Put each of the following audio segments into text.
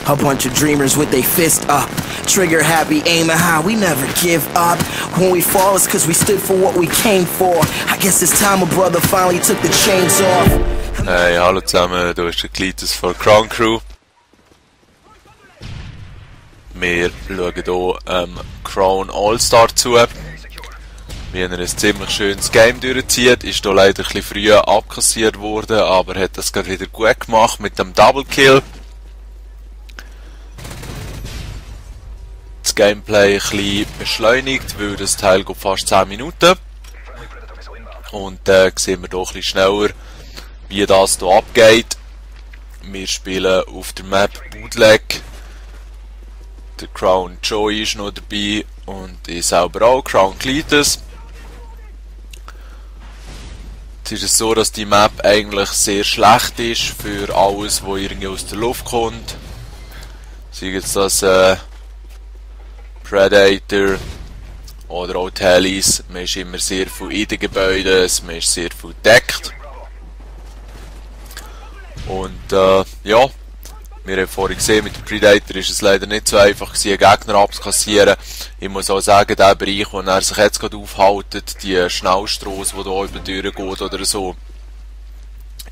A bunch of dreamers with their fist up. Trigger happy, aiming high, we never give up. When we fall, it's cause we stood for what we came for. I guess it's time a brother finally took the chains off. Hey, hallo zusammen, hier ist der Klitus von Crown Crew. Wir schauen hier Crown All-Star zu. Wie er ein ziemlich schönes Game durchzieht, ist hier leider ein bisschen früher abkassiert worden, aber hat das gerade wieder gut gemacht mit dem Double Kill. Das Gameplay ein bisschen beschleunigt, weil das Teil geht fast 10 Minuten. Und sehen wir hier ein bisschen schneller, wie das hier abgeht. Wir spielen auf der Map Bootleg. Der Crown Joey ist noch dabei und ich selber auch, Crown Klitus. Es ist so, dass die Map eigentlich sehr schlecht ist für alles, was irgendwie aus der Luft kommt. Sei jetzt das Predator oder auch Helis. Man ist immer sehr viel in den Gebäuden, man ist sehr viel gedeckt. Und ja, wir haben vorhin gesehen, mit dem Predator ist es leider nicht so einfach gewesen, einen Gegner abzukassieren. Ich muss auch sagen, der Bereich, wo er sich jetzt gerade aufhält, die Schnellstrasse, die hier über die Tür geht oder so,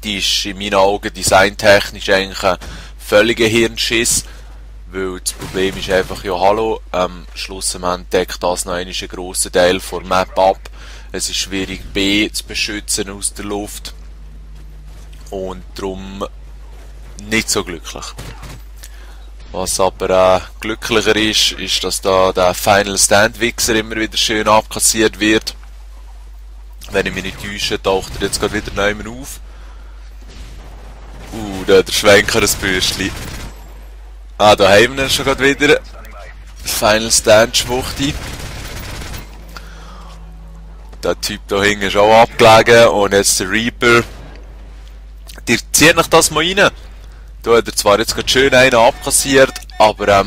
die ist in meinen Augen designtechnisch eigentlich ein völliger Hirnschiss. Weil das Problem ist einfach, ja hallo, schlussendlich deckt das noch einen grossen Teil der Map ab. Es ist schwierig B zu beschützen aus der Luft. Und darum nicht so glücklich. Was aber glücklicher ist, dass da der Final Stand Wichser immer wieder schön abkassiert wird. Wenn ich mich nicht täusche, taucht er jetzt gerade wieder neu auf. Da hat der Schwenker ein Bürstchen. Da haben wir ihn schon gerade wieder. Final Stand Schwuchti. Der Typ da hinten ist auch abgelegen und jetzt der Reaper. Dir zieht euch das mal rein. Da hat er zwar jetzt gerade schön einen abkassiert, aber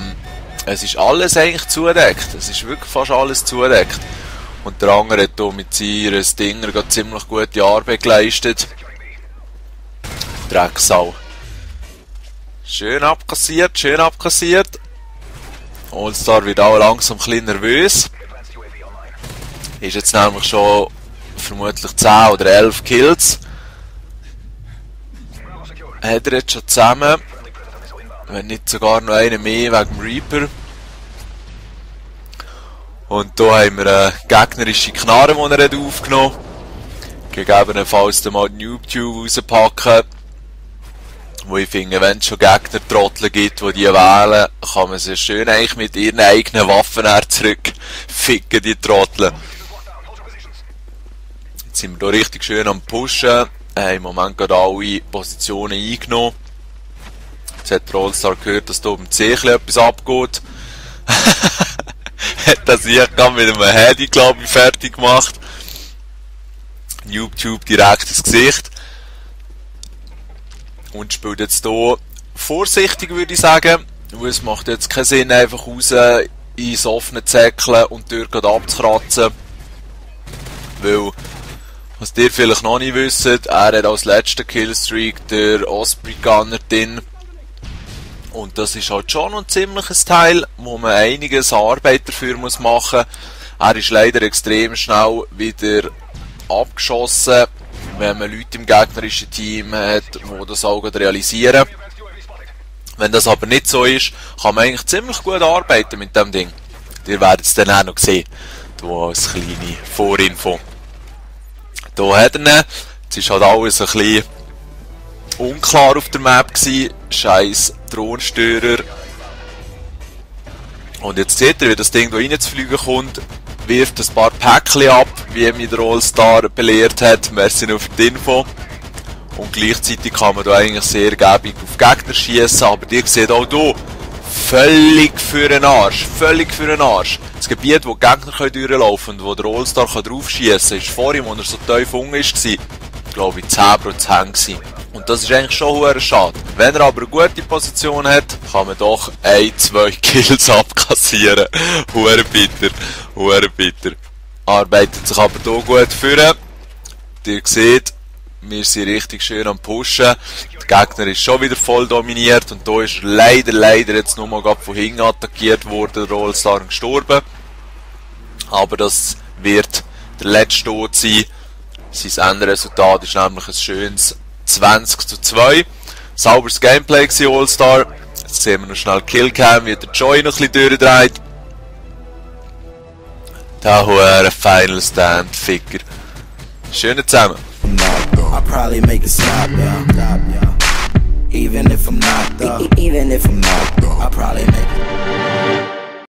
es ist alles eigentlich zudeckt. Es ist wirklich fast alles zudeckt. Und der andere hat hier mit seinen Stinger gerade ziemlich gute Arbeit geleistet. Drecksau. Schön abkassiert, schön abkassiert. All-Star wird auch langsam ein bisschen nervös. Ist jetzt nämlich schon vermutlich 10 oder 11 Kills. Hat er jetzt schon zusammen, wenn nicht sogar noch einen mehr wegen dem Reaper. Und hier haben wir eine gegnerische Knarre, die er hat aufgenommen hat. Gegebenenfalls mal die Noob-Tube rauspacken. Wo ich finde, wenn es schon Gegner-Trottel gibt, die die wählen, kann man sie schön eigentlich mit ihren eigenen Waffen zurückficken, die Trottel. Jetzt sind wir hier richtig schön am Pushen. Im Moment gerade alle Positionen eingenommen. Jetzt hat der All-Star gehört, dass hier oben C etwas abgeht. Hat das hier gerade mit einem Handy, glaube ich, fertig gemacht. YouTube direkt ins Gesicht. Und spielt jetzt hier vorsichtig, würde ich sagen. Weil es macht jetzt keinen Sinn, einfach raus ins offene Zäckeln und die Tür gerade abzukratzen. Weil, was ihr vielleicht noch nicht wisst, er hat als letzten Killstreak der Osprey Gunner drin. Und das ist halt schon ein ziemliches Teil, wo man einiges Arbeit dafür machen muss. Er ist leider extrem schnell wieder abgeschossen, wenn man Leute im gegnerischen Team hat, die das auch realisieren. Wenn das aber nicht so ist, kann man eigentlich ziemlich gut arbeiten mit dem Ding. Ihr werdet es dann auch noch sehen, hier als kleine Vorinfo. Hier hat er ihn. Jetzt war halt alles ein bisschen unklar auf der Map gewesen. Scheiß Thronsteurer. Und jetzt seht ihr, wie das Ding hier reinzufliegen kommt. Wirft ein paar Päckchen ab, wie mich der All-Star belehrt hat. Merci noch für die Info. Und gleichzeitig kann man hier eigentlich sehr gäbig auf Gegner schießen. Aber ihr seht auch hier, völlig für den Arsch. Völlig für den Arsch. Das Gebiet, wo die Gegner durchlaufen können und wo der All-Star drauf schießen kann, ist vorhin, als er so tief unten war, glaube ich 10% gewesen. Und das ist eigentlich schon sehr schade. Wenn er aber eine gute Position hat, kann man doch 1-2 Kills abkassieren. Hure bitter. Hure bitter. Arbeitet sich aber hier gut führen. Ihr seht, Wir sind richtig schön am Pushen. Der Gegner ist schon wieder voll dominiert und da ist er leider jetzt nur mal von hinten attackiert worden, der All-Star und gestorben. Aber das wird der letzte Tod sein. Sein Endresultat ist nämlich ein schönes 20:2. Sauberes Gameplay gewesen, All-Star. Jetzt sehen wir noch schnell Killcam, wie der Joy noch ein bisschen durchdreht. Da hoher Final Stand Ficker. Schön zusammen. I'll probably make it stop, yeah. Even if I'm not, I'll probably make it.